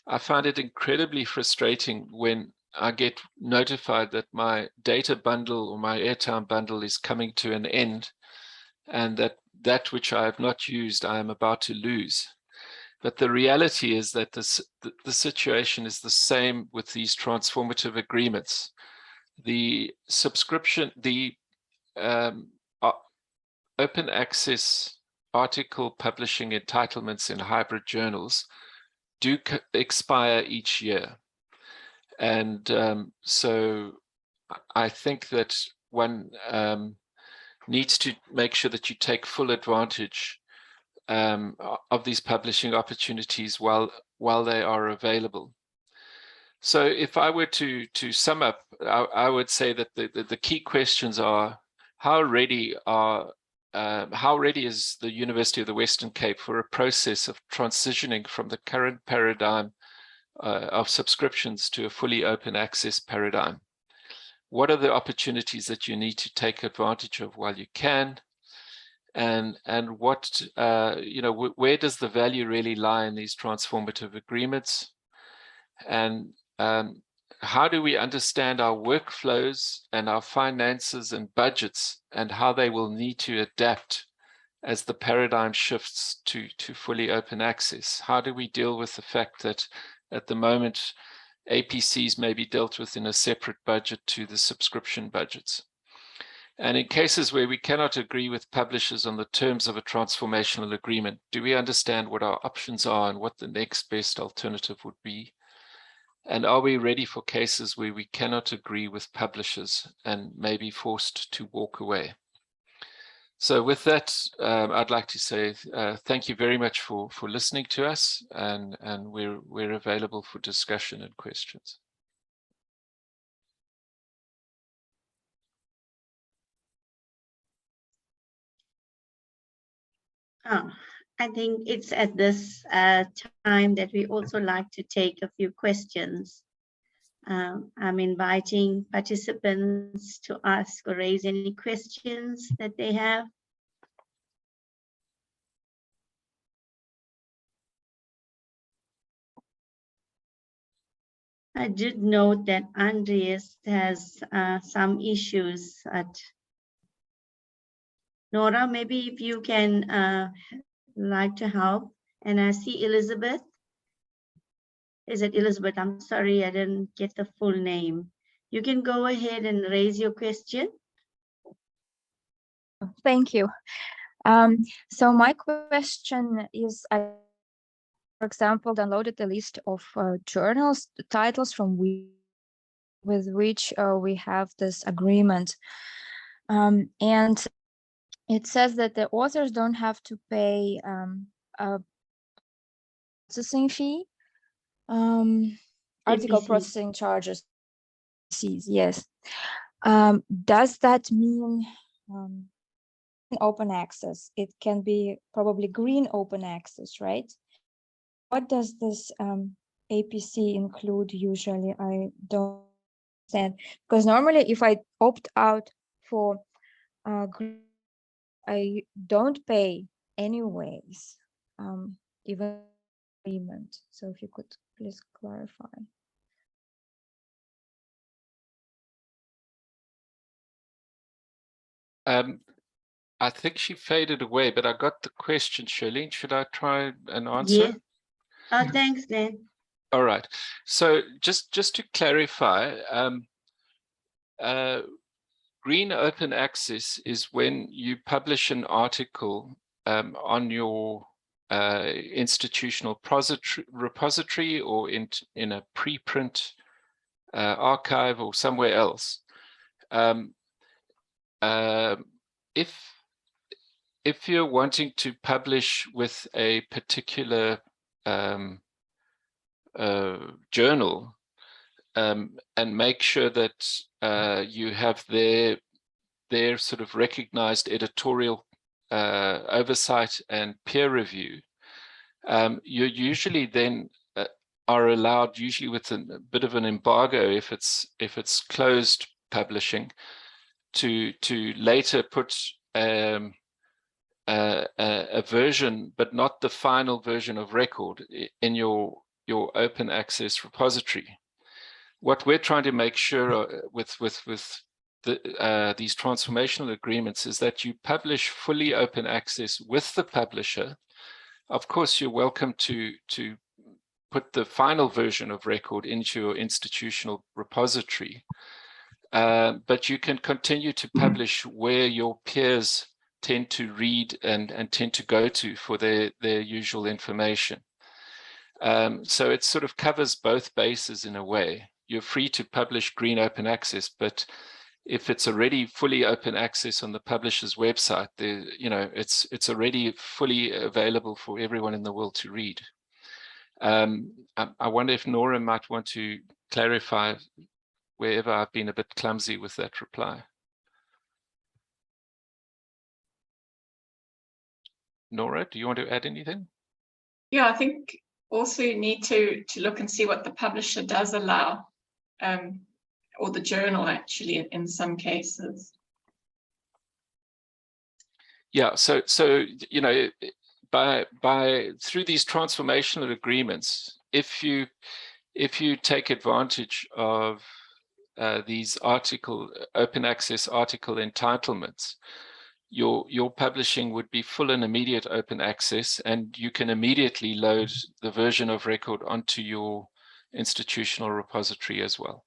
I find it incredibly frustrating when I get notified that my data bundle or my airtime bundle is coming to an end, and that which I have not used, I am about to lose. But the reality is that the situation is the same with these transformative agreements. The subscription, the open access article publishing entitlements in hybrid journals do expire each year. And so I think that one needs to make sure that you take full advantage of these publishing opportunities while they are available. So if I were to sum up, I would say that the key questions are: how ready is the University of the Western Cape for a process of transitioning from the current paradigm of subscriptions to a fully open access paradigm? What are the opportunities that you need to take advantage of while you can? And what, where does the value really lie in these transformative agreements? And how do we understand our workflows and our finances and budgets, and how they will need to adapt as the paradigm shifts to fully open access? How do we deal with the fact that at the moment APCs may be dealt with in a separate budget to the subscription budgets? And in cases where we cannot agree with publishers on the terms of a transformational agreement, do we understand what our options are and what the next best alternative would be? And are we ready for cases where we cannot agree with publishers and may be forced to walk away? So with that, I'd like to say thank you very much for listening to us, and we're available for discussion and questions. I think it's at this time that we also like to take a few questions. I'm inviting participants to ask or raise any questions that they have. I did note that Andreas has some issues at Nora. Maybe if you can like to help. And I see Elizabeth. Is it Elizabeth? I'm sorry, I didn't get the full name. You can go ahead and raise your question. Thank you. So my question is, I, for example, downloaded a list of journals, titles from with which we have this agreement. And it says that the authors don't have to pay a processing fee, article processing charges, yes. Does that mean open access? It can be probably green open access, right? What does this APC include usually? I don't understand, because normally if I opt out for green, I don't pay anyways, even agreement. So if you could please clarify. I think she faded away, but I got the question, Charlene. Should I try and answer? Yes. Oh, thanks, Glenn. All right. So just to clarify, green open access is when you publish an article on your institutional repository or in a preprint archive or somewhere else. If you're wanting to publish with a particular journal and make sure that you have their sort of recognized editorial oversight and peer review, you usually then are allowed, usually with a bit of an embargo if it's closed publishing, to later put a version, but not the final version of record in your open access repository. What we're trying to make sure with these transformational agreements is that you publish fully open access with the publisher. Of course, you're welcome to put the final version of record into your institutional repository, but you can continue to publish where your peers tend to read and tend to go to for their usual information. So it sort of covers both bases in a way. You're free to publish green open access, but if it's already fully open access on the publisher's website, it's already fully available for everyone in the world to read. I wonder if Nora might want to clarify wherever I've been a bit clumsy with that reply. Nora, do you want to add anything? Yeah, I think also you need to look and see what the publisher does allow, or the journal actually in some cases. Yeah, so through these transformational agreements, if you take advantage of these open access article entitlements, your publishing would be full and immediate open access, and you can immediately load the version of record onto your institutional repository as well,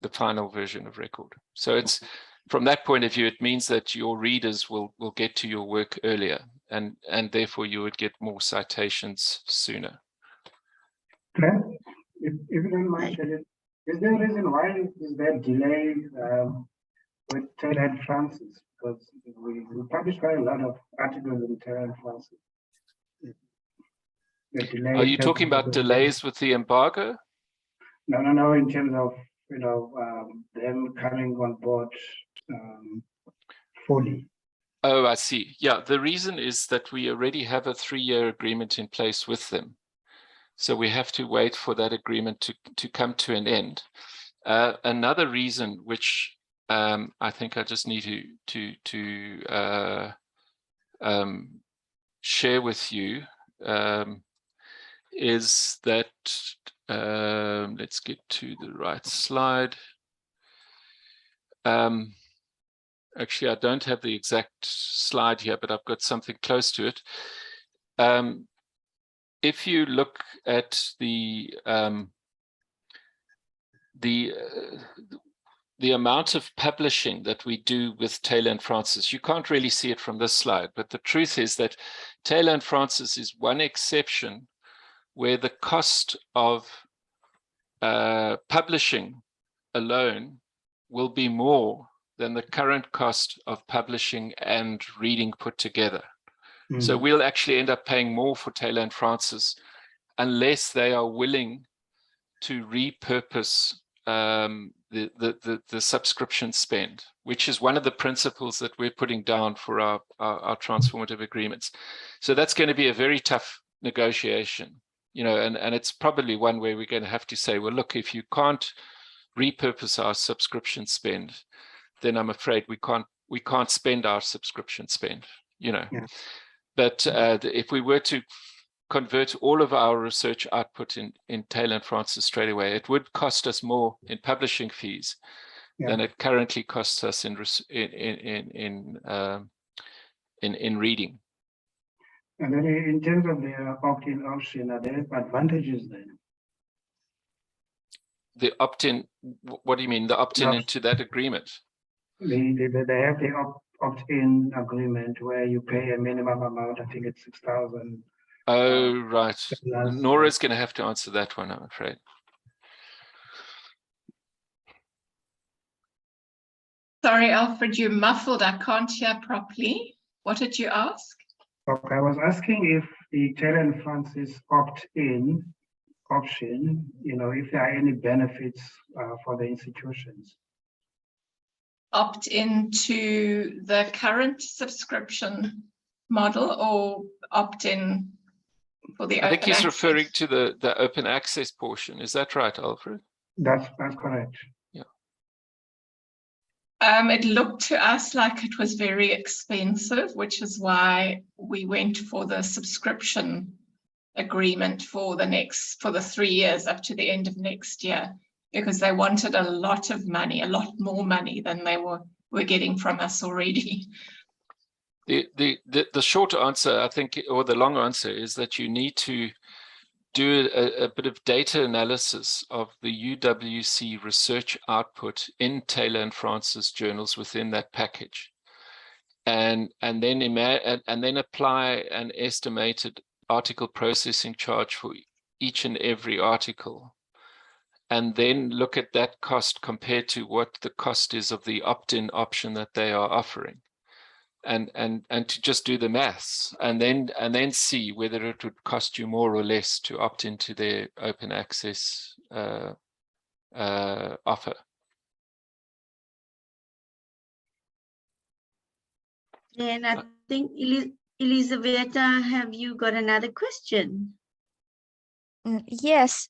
the final version of record. So it's, from that point of view, it means that your readers will get to your work earlier, and therefore you would get more citations sooner. Claire, if you don't mind, is there a reason why is there delay with Taylor and Francis? Because we publish quite a lot of articles in Taylor and Francis. Are you talking about delays with the embargo? No, in terms of them coming on board fully. Oh, I see. Yeah, the reason is that we already have a 3-year agreement in place with them. So we have to wait for that agreement to come to an end. Another reason, which I think I just need to share with you, is that, let's get to the right slide. Actually, I don't have the exact slide here, but I've got something close to it. If you look at the amount of publishing that we do with Taylor and Francis, you can't really see it from this slide, but the truth is that Taylor and Francis is one exception where the cost of publishing alone will be more than the current cost of publishing and reading put together. Mm-hmm. So we'll actually end up paying more for Taylor and Francis unless they are willing to repurpose the subscription spend, which is one of the principles that we're putting down for our transformative agreements. So that's going to be a very tough negotiation, and it's probably one where we're going to have to say, well, look, if you can't repurpose our subscription spend, then I'm afraid we can't spend our subscription spend, Yeah. But if we were to convert all of our research output in Taylor and Francis straight away, it would cost us more in publishing fees than it currently costs us in reading. And then in terms of the opt-in option, are there advantages then? The opt-in, what do you mean? The opt-in into that agreement? They have the opt-in agreement where you pay a minimum amount. I think it's 6,000. Oh, right. Nora's going to have to answer that one, I'm afraid. Sorry, Alfred, you muffled. I can't hear properly. What did you ask? Okay, I was asking if the Taylor and Francis opt-in option, if there are any benefits for the institutions. Opt into the current subscription model or opt in for the open access? I think he's referring to the open access portion. Is that right, Alfred? That's correct. Yeah. It looked to us like it was very expensive, which is why we went for the subscription agreement for the 3 years up to the end of next year, because they wanted a lot of money, a lot more money than they were getting from us already. The short answer, I think, or the long answer, is that you need to do a bit of data analysis of the UWC research output in Taylor and Francis journals within that package, and then apply an estimated article processing charge for each and every article, and then look at that cost compared to what the cost is of the opt-in option that they are offering. And to just do the maths, and then see whether it would cost you more or less to opt into their open access offer. And I think, Elisabetta, have you got another question? Yes,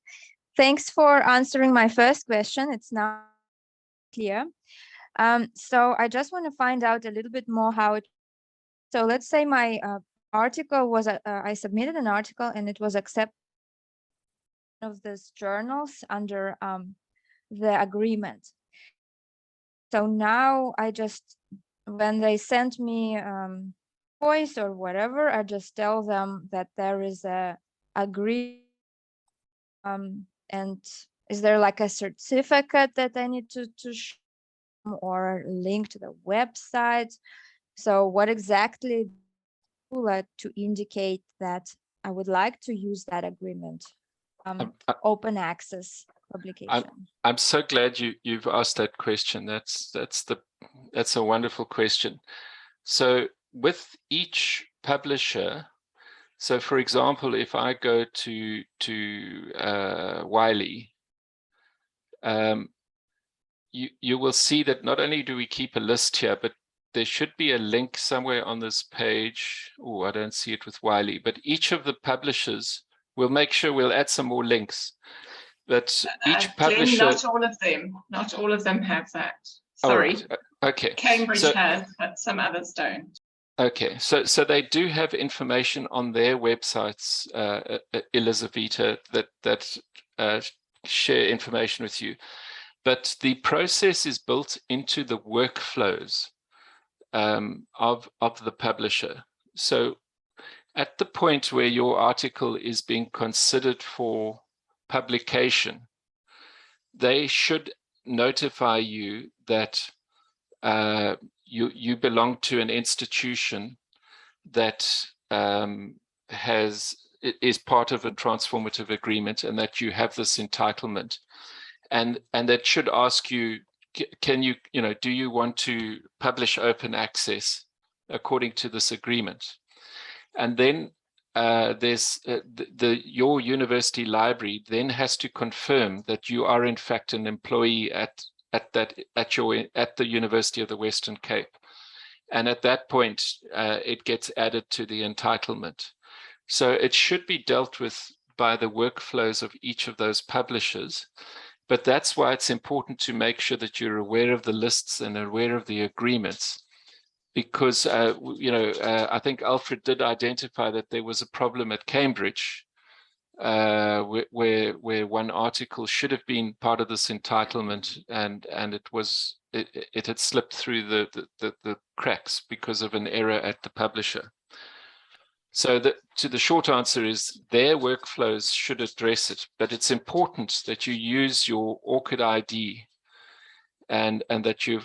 thanks for answering my first question. It's now clear. So I just want to find out a little bit more how it. So let's say my article was, I submitted an article and it was accepted of these journals under the agreement. So now I just, when they send me voice or whatever, I just tell them that there is a agreement. And is there like a certificate that I need to show, or a link to the website? So what exactly to indicate that I would like to use that agreement, open access publication? I'm so glad you've asked that question. That's a wonderful question. So with each publisher, so for example, if I go to Wiley, you will see that not only do we keep a list here, but there should be a link somewhere on this page. Oh, I don't see it with Wiley, but each of the publishers, we'll make sure we'll add some more links. But each publisher, Glenn, not all of them have that. Sorry. Right. Okay. Cambridge has, but some others don't. Okay, so they do have information on their websites, Elisabetta, that share information with you. But the process is built into the workflows of the publisher. So at the point where your article is being considered for publication, they should notify you that you belong to an institution that is part of a transformative agreement, and that you have this entitlement, and that should ask you, can you, do you want to publish open access according to this agreement? And then there's your university library then has to confirm that you are in fact an employee at the University of the Western Cape, and at that point it gets added to the entitlement. So it should be dealt with by the workflows of each of those publishers, but that's why it's important to make sure that you're aware of the lists and aware of the agreements, because I think Alfred did identify that there was a problem at Cambridge where one article should have been part of this entitlement, and it had slipped through the cracks because of an error at the publisher. So the short answer is their workflows should address it, but it's important that you use your ORCID ID and that you're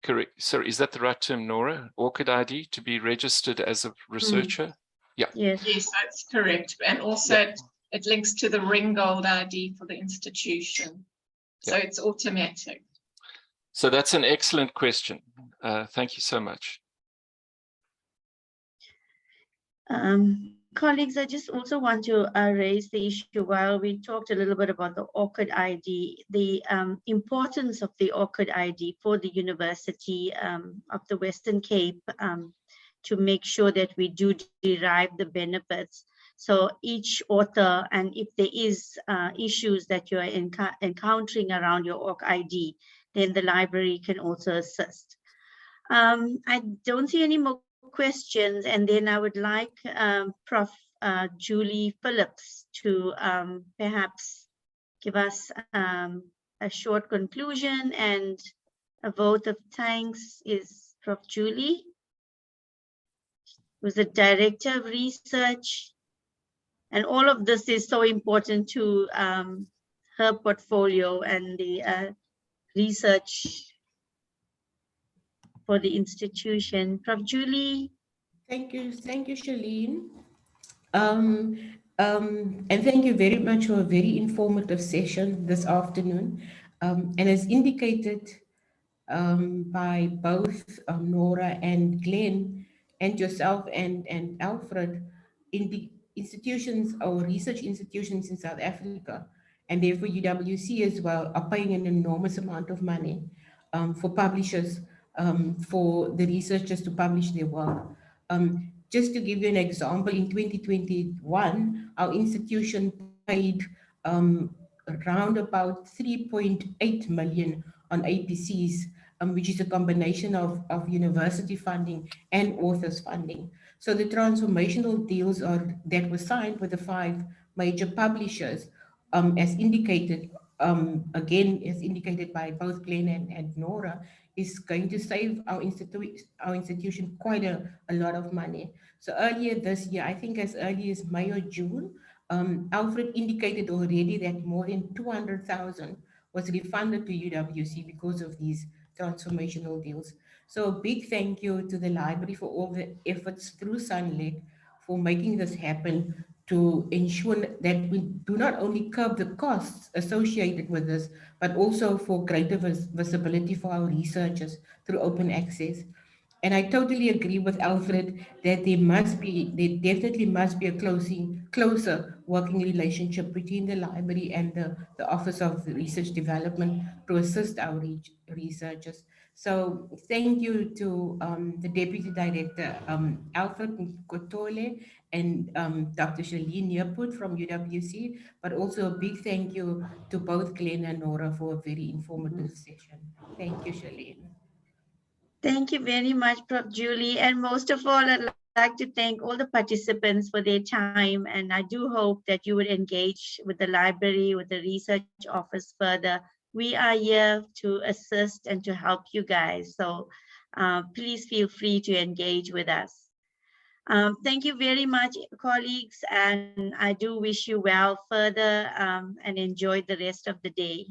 correct. Sorry, is that the right term, Nora? ORCID ID to be registered as a researcher? Yeah. Yes, that's correct. And also it links to the Ringgold ID for the institution. So it's automatic. So that's an excellent question. Thank you so much. Colleagues, I just also want to raise the issue while we talked a little bit about the ORCID ID, the importance of the ORCID ID for the University of the Western Cape to make sure that we do derive the benefits. So each author, and if there is issues that you're encountering around your ORC ID, then the library can also assist. I don't see any more questions, and then I would like Prof. Julie Phillips to perhaps give us a short conclusion and a vote of thanks. Is Prof. Julie, who's the Director of Research. And all of this is so important to her portfolio and the research for the institution. Prof. Julie. Thank you, Charlene. And thank you very much for a very informative session this afternoon. And as indicated by both Nora and Glenn, and yourself and Alfred, in the institutions or research institutions in South Africa, and therefore UWC as well, are paying an enormous amount of money for publishers, for the researchers to publish their work. Just to give you an example, in 2021, our institution paid around about 3.8 million on APCs, which is a combination of university funding and authors funding. So the transformational deals that were signed with the 5 major publishers, as indicated, again, as indicated by both Glenn and Nora, is going to save our institution quite a lot of money. So earlier this year, I think as early as May or June, Alfred indicated already that more than 200,000 was refunded to UWC because of these transformational deals. So a big thank you to the library for all the efforts through SANLlC for making this happen, to ensure that we do not only curb the costs associated with this, but also for greater visibility for our researchers through open access. And I totally agree with Alfred that there definitely must be a closer working relationship between the library and the Office of Research Development to assist our researchers. So thank you to the Deputy Director, Alfred Nqotole, and Dr. Charlene Neerputh from UWC, but also a big thank you to both Glenn and Nora for a very informative session. Thank you, Charlene. Thank you very much, Prof. Julie. And most of all, I'd like to thank all the participants for their time. And I do hope that you would engage with the library, with the research office further. We are here to assist and to help you guys. So please feel free to engage with us. Thank you very much, colleagues. And I do wish you well further and enjoy the rest of the day.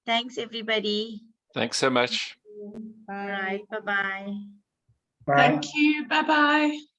Thanks, everybody. Thanks so much. Bye. All right, bye-bye. Bye. Thank you. Bye-bye.